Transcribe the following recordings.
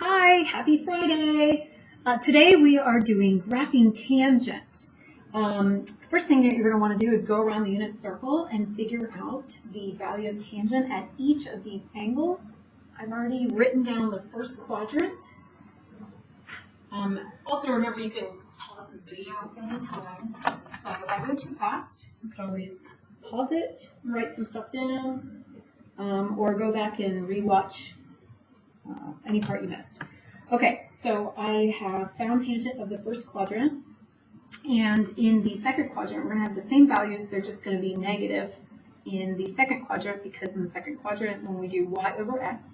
Hi, happy Friday. Today we are doing graphing tangent. First thing that you're going to want to do is go around the unit circle and figure out the value of tangent at each of these angles. I've already written down the first quadrant. Also remember you can pause this video anytime. So if I go too fast, you can always pause it, write some stuff down, or go back and rewatch any part you missed. Okay, so I have found tangent of the first quadrant, and in the second quadrant we're going to have the same values, they're just going to be negative in the second quadrant, because in the second quadrant when we do y over x,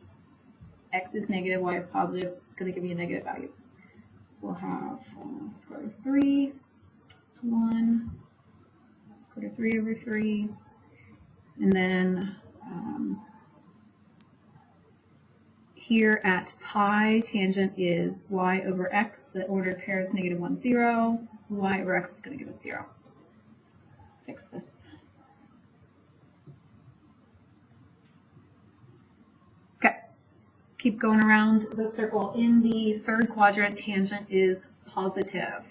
x is negative, y is positive, it's going to give you a negative value. So we'll have square root of 3, 1, square root of 3 over 3, and then here at pi, tangent is y over x. The ordered pair is negative 1, 0. Y over x is going to give us 0. Fix this. Okay. Keep going around the circle. In the third quadrant, tangent is positive.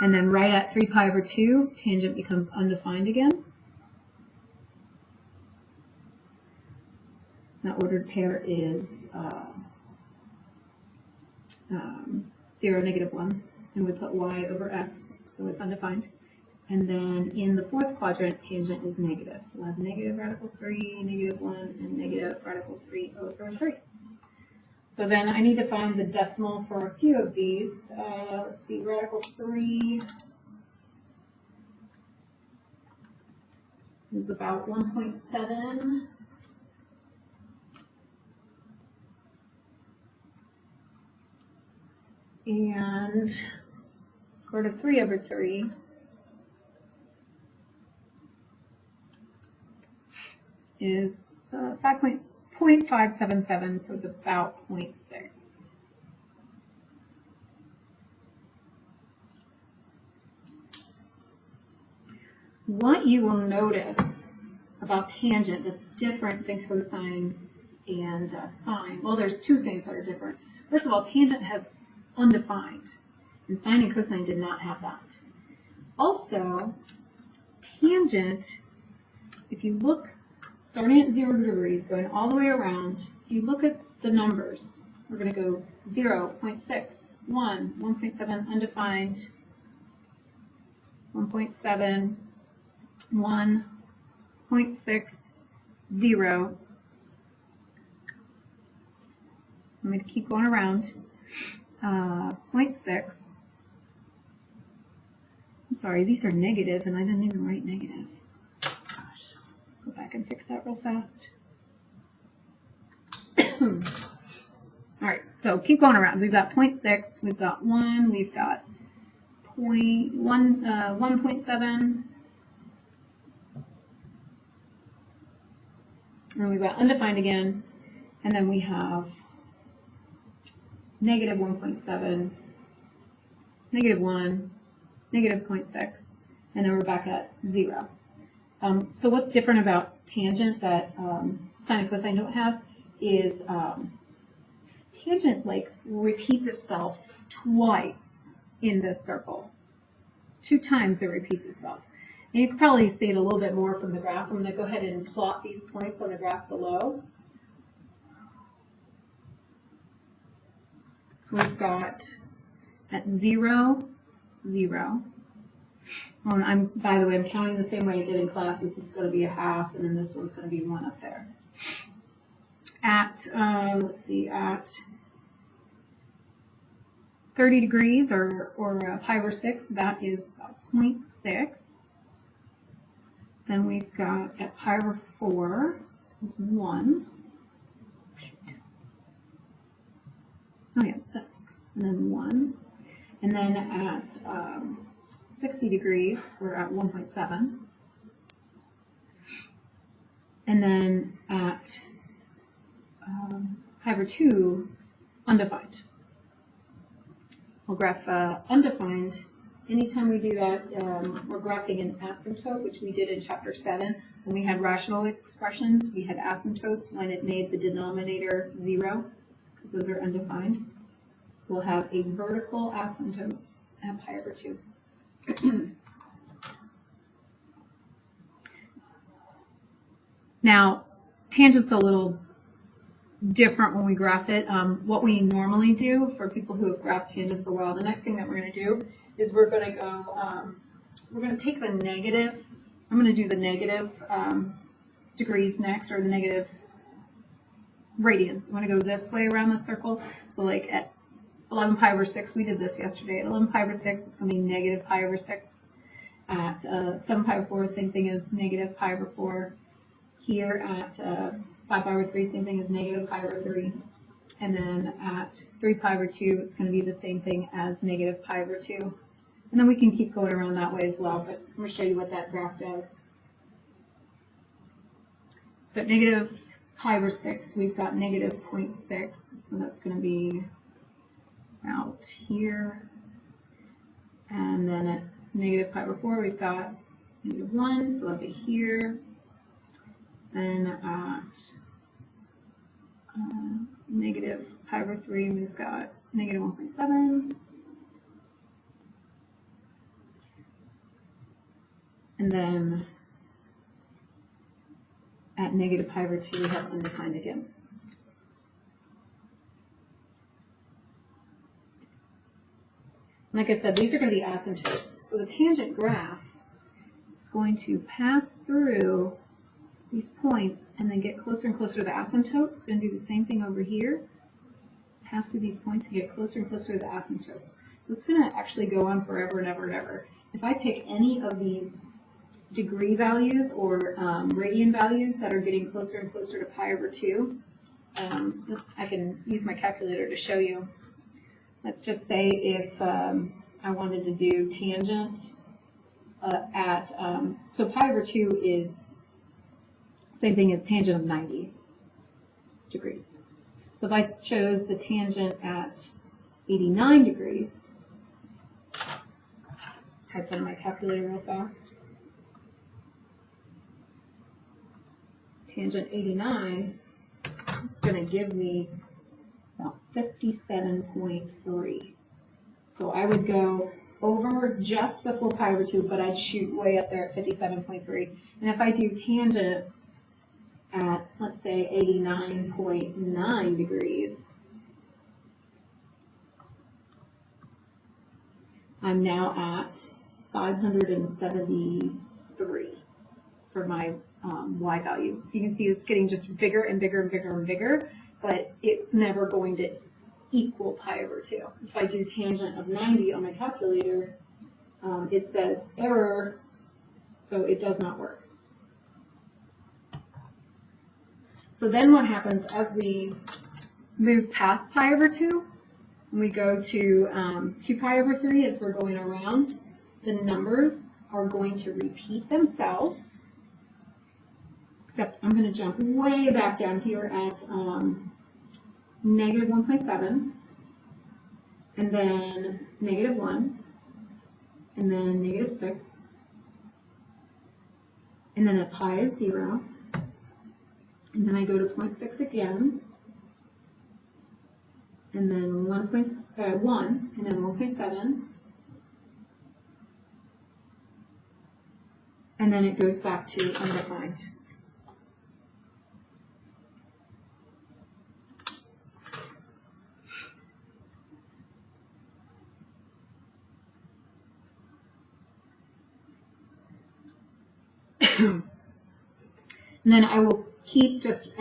And then right at 3 pi over 2, tangent becomes undefined again. That ordered pair is 0, negative 1. And we put y over x, so it's undefined. And then in the fourth quadrant, tangent is negative. So we'll have negative radical 3, negative 1, and negative radical 3 over 3. So then I need to find the decimal for a few of these. Let's see, radical 3 is about 1.7. And square root of 3 over 3 is 0.577, so it's about 0.6. What you will notice about tangent that's different than cosine and sine, well, there's two things that are different. First of all, tangent has undefined, and sine and cosine did not have that. Also, tangent, if you look starting at 0 degrees, going all the way around, if you look at the numbers, we're going to go 0, 0.6, 1, 1.7, undefined, 1.7, 1, 0.6, 0. I'm going to keep going around. 0.6. I'm sorry, these are negative, and I didn't even write negative. Gosh, go back and fix that real fast. All right, so keep going around. We've got 0.6, we've got 1, we've got 1.7, and we've got undefined again, and then we have negative 1.7, negative 1, negative 0.6, and then we're back at 0. So what's different about tangent that sine and cosine don't have is tangent repeats itself twice in this circle. 2 times it repeats itself. And you can probably see it a little bit more from the graph. I'm going to go ahead and plot these points on the graph below. So we've got at 0, 0. Oh, by the way, I'm counting the same way I did in class. This is going to be a half, and then this one's going to be 1 up there. At, let's see, at 30 degrees or pi over 6, that is about 0.6. Then we've got at pi over 4 is 1. Oh yeah, and then 1. And then at 60 degrees, we're at 1.7. And then at pi over 2, undefined. We'll graph undefined anytime we do that, we're graphing an asymptote, which we did in chapter 7. When we had rational expressions, we had asymptotes when it made the denominator 0, because those are undefined. So we'll have a vertical asymptote at pi over 2. Now, tangent's a little different when we graph it. What we normally do for people who have graphed tangent for a while, the next thing that we're going to do is we're going to go, we're going to take the negative, I'm going to do the negative degrees next, or the negative radians. I'm going to go this way around the circle. So like at 11 pi over 6, we did this yesterday. At 11 pi over 6, it's going to be negative pi over 6. At 7 pi over 4, same thing as negative pi over 4. Here at 5 pi over 3, same thing as negative pi over 3. And then at 3 pi over 2, it's going to be the same thing as negative pi over 2. And then we can keep going around that way as well, but I'm going to show you what that graph does. So at negative pi over 6, we've got negative 0.6, so that's going to be out here. And then at negative pi over 4, we've got negative 1, so that'll be here. Then at negative pi over 3, we've got negative 1.7. And then at negative pi over 2, we have undefined again. Like I said, these are going to be asymptotes. So the tangent graph is going to pass through these points and then get closer and closer to the asymptote. It's going to do the same thing over here. Pass through these points and get closer and closer to the asymptotes. So it's going to actually go on forever and ever and ever. If I pick any of these degree values or radian values that are getting closer and closer to pi over 2, I can use my calculator to show you. Let's just say if I wanted to do tangent at, so pi over 2 is same thing as tangent of 90 degrees. So if I chose the tangent at 89 degrees, type in my calculator real fast. Tangent 89, it's going to give me about 57.3. So I would go over just before pi over 2, but I'd shoot way up there at 57.3. And if I do tangent at, let's say, 89.9 degrees, I'm now at 573 for my y value. So you can see it's getting just bigger and bigger and bigger and bigger, but it's never going to equal pi over 2. If I do tangent of 90 on my calculator, it says error, so it does not work. So then what happens as we move past pi over 2, and we go to 2 pi over 3 as we're going around, the numbers are going to repeat themselves. Except I'm going to jump way back down here at negative 1.7, and then negative 1, and then negative 6, and then at pi is 0, and then I go to 0.6 again, and then 1, and then 1.7, and then it goes back to undefined. And then I will keep just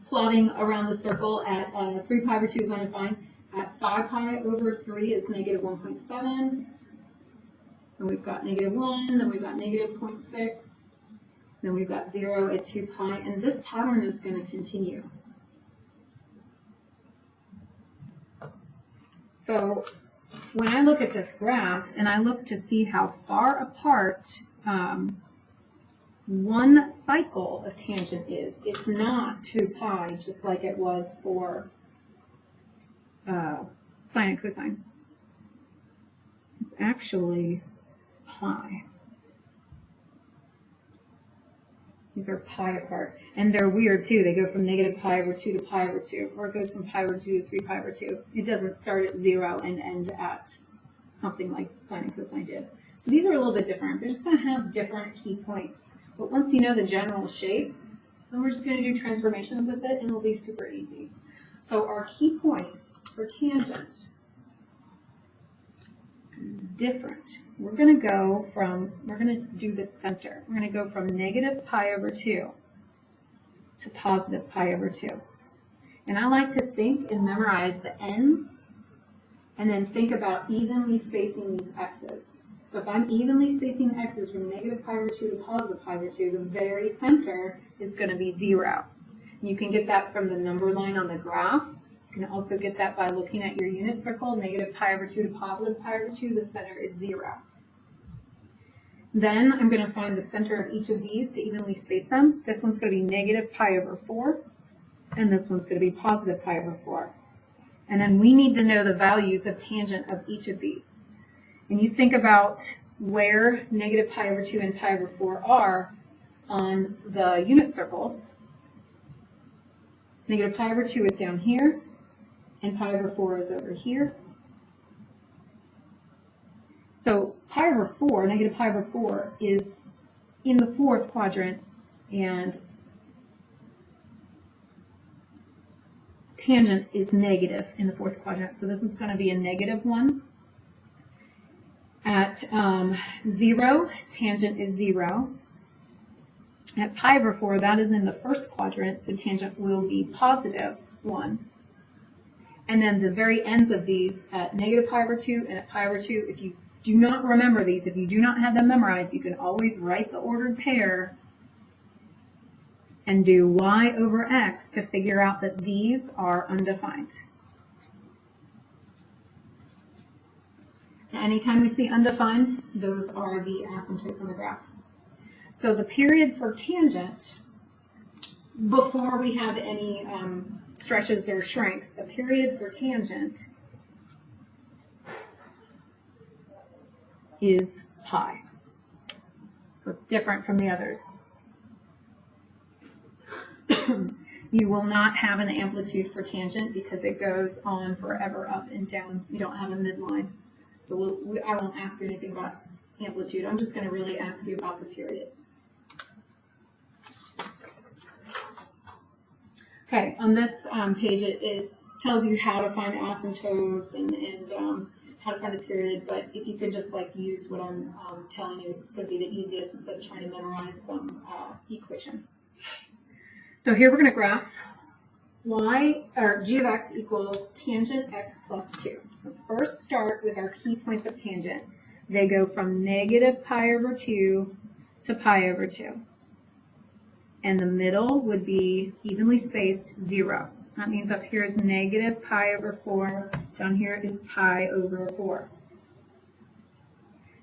plotting around the circle at 3 pi over 2 is undefined. At 5 pi over 3 is negative 1.7. Then we've got negative 1. Then we've got negative 0.6. Then we've got 0 at 2 pi. And this pattern is going to continue. So when I look at this graph and I look to see how far apart one cycle of tangent is, it's not 2 pi just like it was for sine and cosine. It's actually pi. These are pi apart. And they're weird too. They go from negative pi over 2 to pi over 2. Or it goes from pi over 2 to 3 pi over 2. It doesn't start at 0 and end at something like sine and cosine did. So these are a little bit different. They're just going to have different key points. But once you know the general shape, then we're just going to do transformations with it and it'll be super easy. So our key points for tangent, different. We're going to do the center. We're going to go from negative pi over 2 to positive pi over 2. And I like to think and memorize the ends and then think about evenly spacing these x's. So if I'm evenly spacing the x's from negative pi over 2 to positive pi over 2, the very center is going to be 0. And you can get that from the number line on the graph. You can also get that by looking at your unit circle, negative pi over 2 to positive pi over 2, the center is 0. Then I'm going to find the center of each of these to evenly space them. This one's going to be negative pi over 4, and this one's going to be positive pi over 4. And then we need to know the values of tangent of each of these. And you think about where negative pi over 2 and pi over 4 are on the unit circle. Negative pi over 2 is down here, and pi over 4 is over here. So pi over 4, negative pi over 4, is in the fourth quadrant, and tangent is negative in the fourth quadrant. So this is going to be a negative 1. At 0, tangent is 0. At pi over 4, that is in the first quadrant, so tangent will be positive 1. And then the very ends of these at negative pi over 2 and at pi over 2, if you do not remember these, if you do not have them memorized, you can always write the ordered pair and do y over x to figure out that these are undefined. Anytime we see undefined, those are the asymptotes on the graph. So the period for tangent, before we have any stretches or shrinks, the period for tangent is pi. So it's different from the others. You will not have an amplitude for tangent because it goes on forever up and down. You don't have a midline. So I won't ask you anything about amplitude. I'm just going to really ask you about the period. Okay, on this page, it tells you how to find asymptotes and how to find the period, but if you could just like use what I'm telling you, it's going to be the easiest instead of trying to memorize some equation. So here we're going to graph g of x equals tangent x plus 2. So first start with our key points of tangent. They go from negative pi over 2 to pi over 2. And the middle would be evenly spaced 0. That means up here is negative pi over 4. Down here is pi over 4.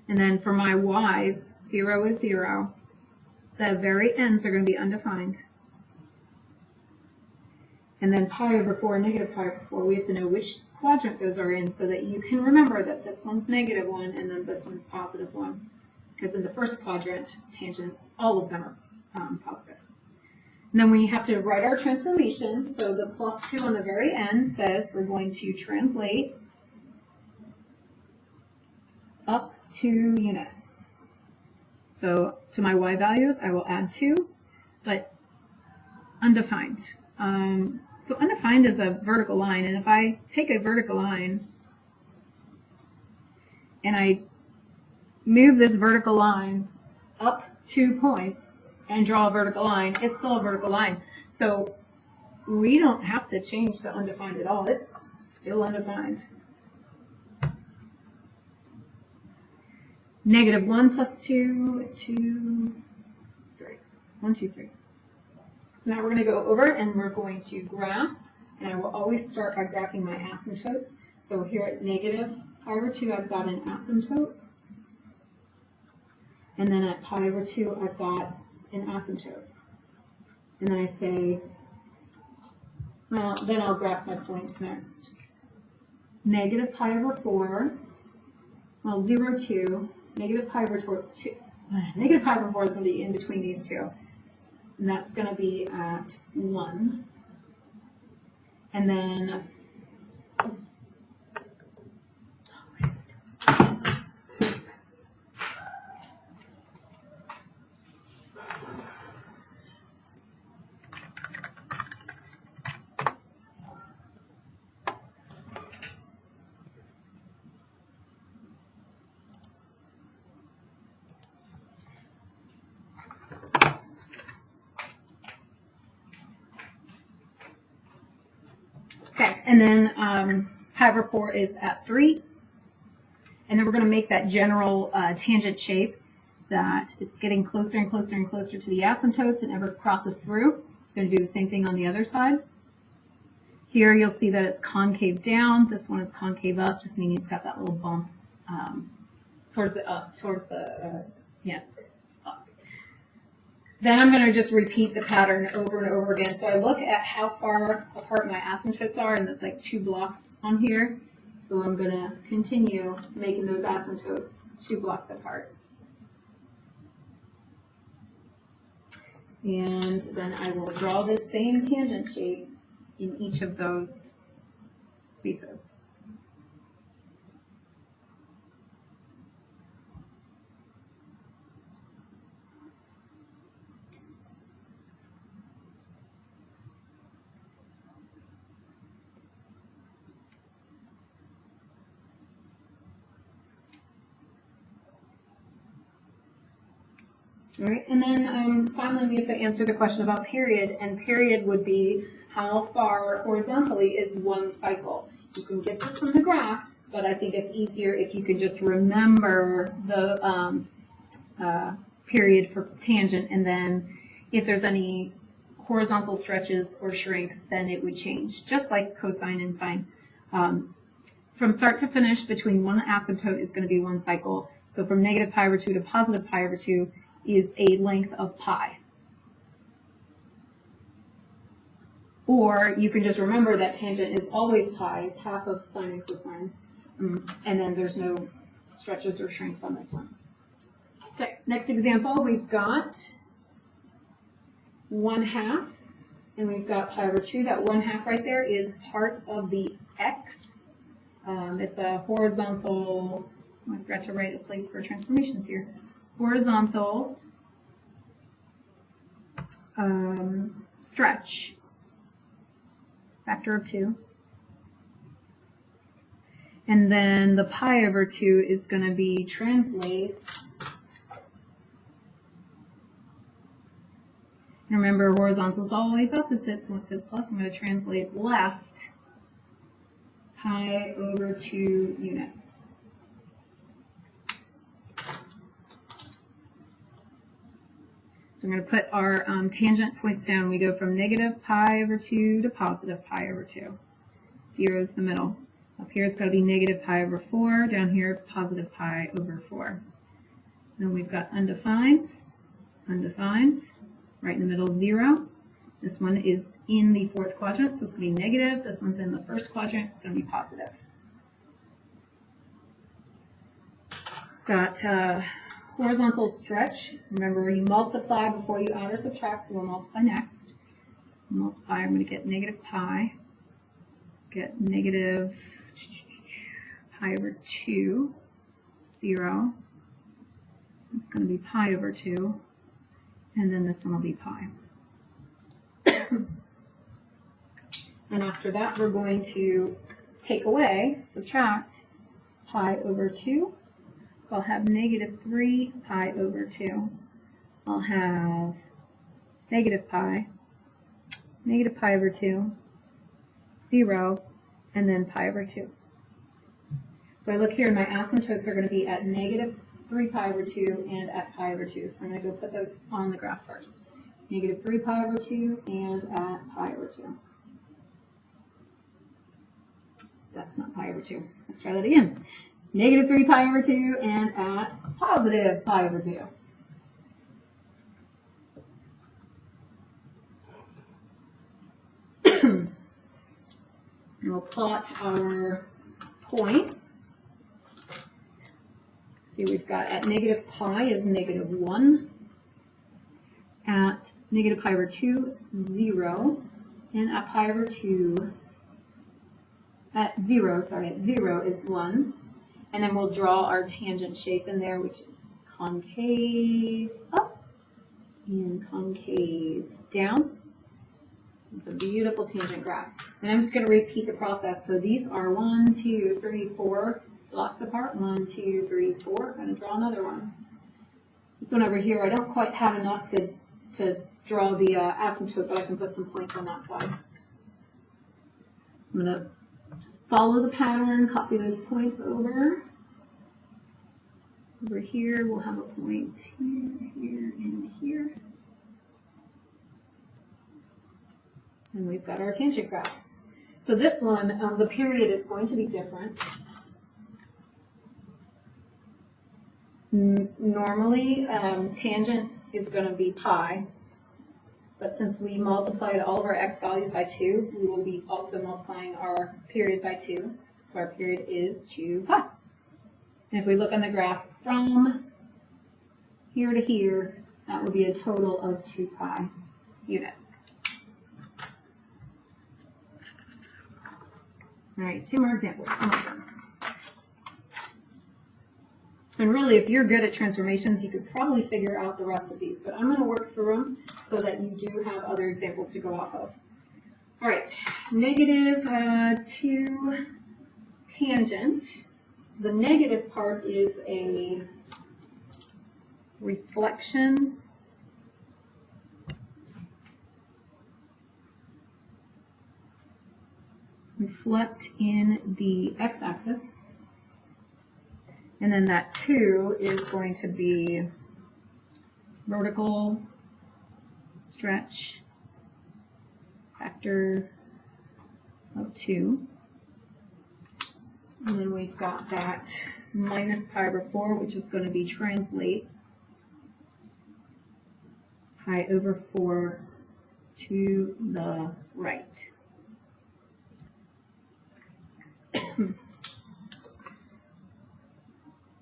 And then for my y's, 0 is 0. The very ends are going to be undefined. And then pi over 4, negative pi over 4, we have to know which quadrant those are in so that you can remember that this one's negative 1 and then this one's positive 1. Because in the first quadrant, tangent, all of them are positive. And then we have to write our transformation. So the plus 2 on the very end says we're going to translate up 2 units. So to my y values, I will add 2, but undefined. So undefined is a vertical line, and if I take a vertical line and I move this vertical line up 2 points and draw a vertical line, it's still a vertical line. So we don't have to change the undefined at all. It's still undefined. Negative 1 plus 2, 2, 3. 1, 2, 3. So now we're going to go over and we're going to graph, and I will always start by graphing my asymptotes. So here at negative pi over 2, I've got an asymptote. And then at pi over 2, I've got an asymptote. And then I say, well, then I'll graph my points next. Negative pi over 4 well, 0, 2, negative pi over 2, negative pi over 4 is going to be in between these two. And that's going to be at 1. And then and then pi over 4 is at 3. And then we're going to make that general tangent shape that it's getting closer and closer and closer to the asymptotes and ever crosses through. It's going to do the same thing on the other side. Here you'll see that it's concave down. This one is concave up, just meaning it's got that little bump towards the up, yeah. Then I'm going to just repeat the pattern over and over again. So I look at how far apart my asymptotes are, and that's like 2 blocks on here. So I'm going to continue making those asymptotes 2 blocks apart. And then I will draw this same tangent shape in each of those spaces. All right, and then finally we have to answer the question about period, and period would be how far horizontally is one cycle. You can get this from the graph, but I think it's easier if you could just remember the period for tangent, and then if there's any horizontal stretches or shrinks, then it would change, just like cosine and sine. From start to finish, between one asymptote is going to be one cycle. So from negative pi over 2 to positive pi over 2 is a length of pi. Or you can just remember that tangent is always pi. It's half of sine and cosines. And then there's no stretches or shrinks on this one. Okay, next example, we've got 1/2. And we've got pi over 2. That 1/2 right there is part of the x. It's a horizontal, I forgot to write a place for transformations here. Horizontal stretch, factor of 2. And then the pi over 2 is going to be translate. Remember, horizontal is always opposite, so when it says plus, I'm going to translate left pi over 2 units. So I'm going to put our tangent points down. We go from negative pi over 2 to positive pi over 2. 0 is the middle. Up here it's got to be negative pi over 4. Down here, positive pi over 4. Then we've got undefined, undefined. Right in the middle, 0. This one is in the 4th quadrant, so it's going to be negative. This one's in the 1st quadrant. It's going to be positive. Got horizontal stretch. Remember, you multiply before you add or subtract, so we'll multiply next. Multiply, I'm going to get negative pi. Get negative pi over 2, 0. It's going to be pi over 2. And then this one will be pi. And after that, we're going to take away, subtract, pi over 2. So I'll have negative 3 pi over 2. I'll have negative pi over 2, 0, and then pi over 2. So I look here, and my asymptotes are going to be at negative 3 pi over 2 and at pi over 2. So I'm going to go put those on the graph first. Negative 3 pi over 2 and at pi over 2. That's not pi over 2. Let's try that again. Negative 3 pi over 2 and at positive pi over 2. We'll plot our points. see, we've got at negative pi is -1, at negative pi over 2, 0, and at pi over 2, at 0 is 1. And then we'll draw our tangent shape in there, which is concave up and concave down. It's a beautiful tangent graph. And I'm just going to repeat the process. So these are 1, 2, 3, 4 blocks apart. 1, 2, 3, 4. I'm going to draw another one. This one over here, I don't quite have enough to draw the asymptote, but I can put some points on that side. I'm going to just follow the pattern, copy those points over. Over here, we'll have a point here, here, and here. And we've got our tangent graph. So this one, the period is going to be different. Normally, tangent is going to be pi. But since we multiplied all of our x values by 2, we will be also multiplying our period by 2. So our period is 2 pi. And if we look on the graph from here to here, that would be a total of 2 pi units. All right, 2 more examples. And really, if you're good at transformations, you could probably figure out the rest of these. But I'm going to work through them so that you do have other examples to go off of. All right, negative 2 tangent. So the negative part is a reflection. Reflect in the x-axis. And then that 2 is going to be vertical stretch factor of 2. And then we've got that minus pi over 4, which is going to be translate pi over 4 to the right.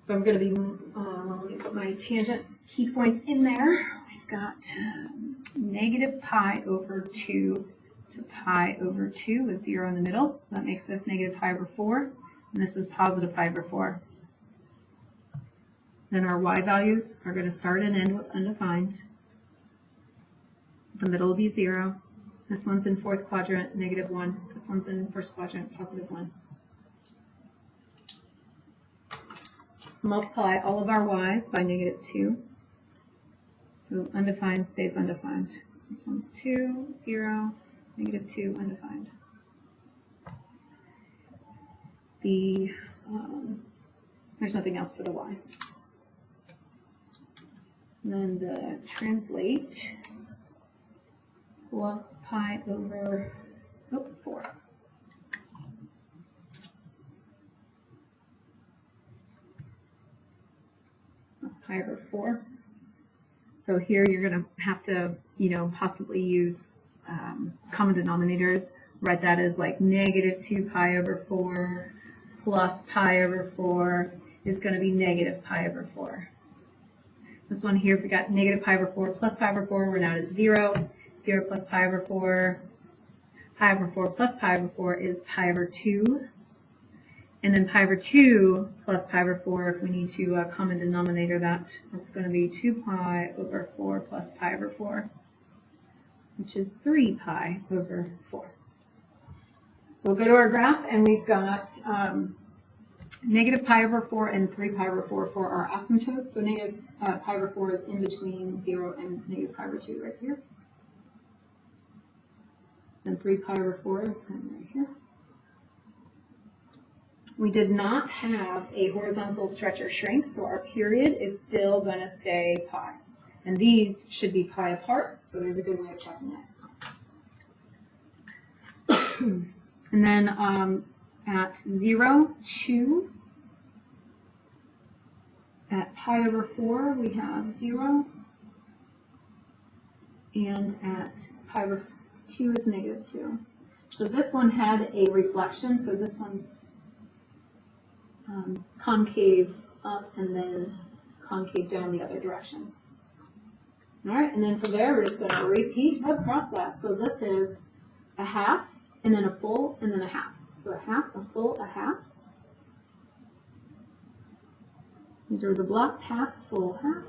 So I'm going to be, let me put my tangent key points in there. We've got negative pi over 2 to pi over 2 with 0 in the middle. So that makes this negative pi over 4, and this is positive pi over 4. Then our y values are going to start and end with undefined. The middle will be 0. This one's in fourth quadrant, -1. This one's in first quadrant, +1. So multiply all of our y's by -2. So undefined stays undefined. This one's 2, 0, -2, undefined. There's nothing else for the y's. And then the translate plus pi over 4. Pi over 4. So here you're going to have to, possibly use common denominators. Write that as like -2 pi over 4 plus pi over 4 is going to be negative pi over 4. This one here, if we got negative pi over 4 plus pi over 4, we're now at 0. 0 plus pi over 4. Pi over 4 plus pi over 4 is pi over 2. And then pi over 2 plus pi over 4, if we need to common denominator that's going to be 2 pi over 4 plus pi over 4, which is 3 pi over 4. So we'll go to our graph, and we've got negative pi over 4 and 3 pi over 4 for our asymptotes. So negative pi over 4 is in between 0 and negative pi over 2 right here. And 3 pi over 4 is right here. We did not have a horizontal stretch or shrink, so our period is still going to stay pi. And these should be pi apart, so there's a good way of checking that. And then at 0, 2, at pi over 4, we have 0. And at pi over 2 is -2. So this one had a reflection, so this one's concave up and then concave down the other direction. All right, and then from there, we're just going to repeat the process. So this is a half, and then a full, and then a half. So a half, a full, a half. These are the blocks, half, full, half.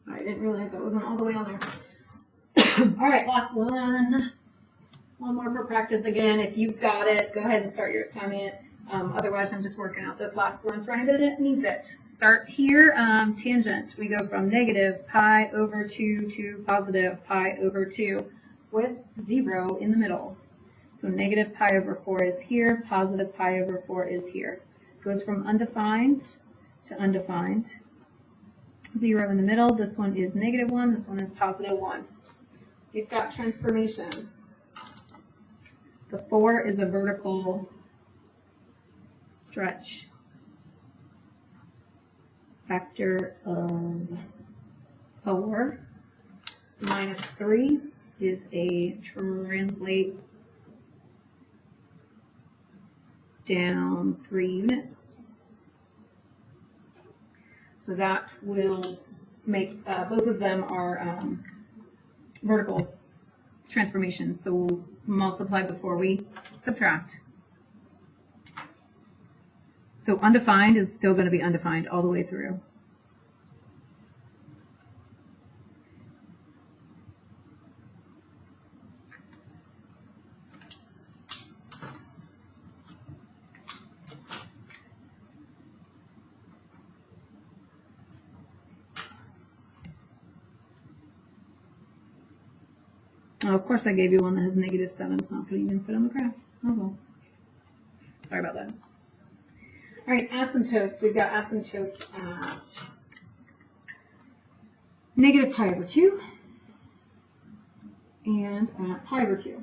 Sorry, I didn't realize I wasn't all the way on there. All right, last one. One more for practice again. If you've got it, go ahead and start your assignment. Otherwise, I'm just working out this last one for anybody that needs it. Start here, tangent. We go from negative pi over 2 to positive pi over 2 with 0 in the middle. So negative pi over 4 is here, positive pi over 4 is here. Goes from undefined to undefined. 0 in the middle. This one is negative 1. This one is positive 1. We've got transformations. The 4 is a vertical stretch. Factor of 4 minus 3 is a translate down 3 units. So that will make, both of them are vertical transformations. So we'll multiply before we subtract. So undefined is still going to be undefined all the way through. Oh, of course I gave you one that has negative 7. It's not going to even fit on the graph. Oh well. Sorry about that. All right, asymptotes. We've got asymptotes at negative pi over 2 and at pi over 2.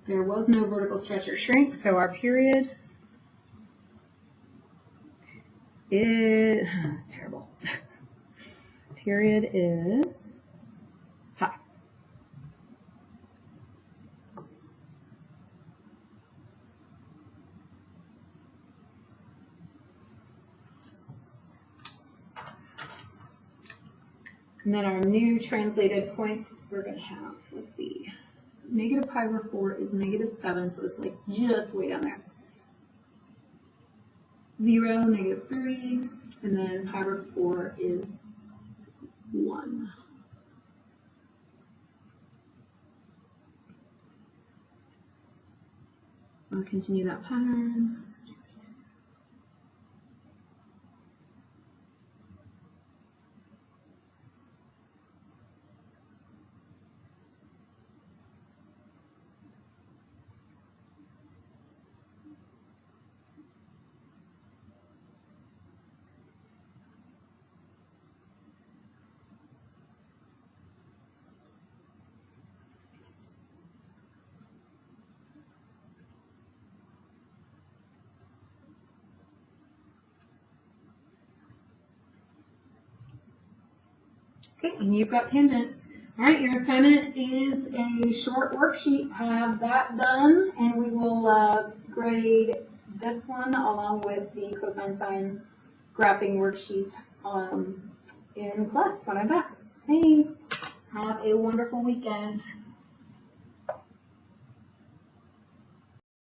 There was no vertical stretch or shrink, so our period is, it's terrible. Period is pi. And then our new translated points, we're going to have, let's see, negative pi over 4 is negative 7, so it's like just way down there. 0, negative 3, and then pi over 4 is 1. I'll continue that pattern. Okay, and you've got tangent. All right, your assignment is a short worksheet. Have that done, and we will grade this one along with the cosine sine graphing worksheet in class when I'm back. Thanks. Have a wonderful weekend.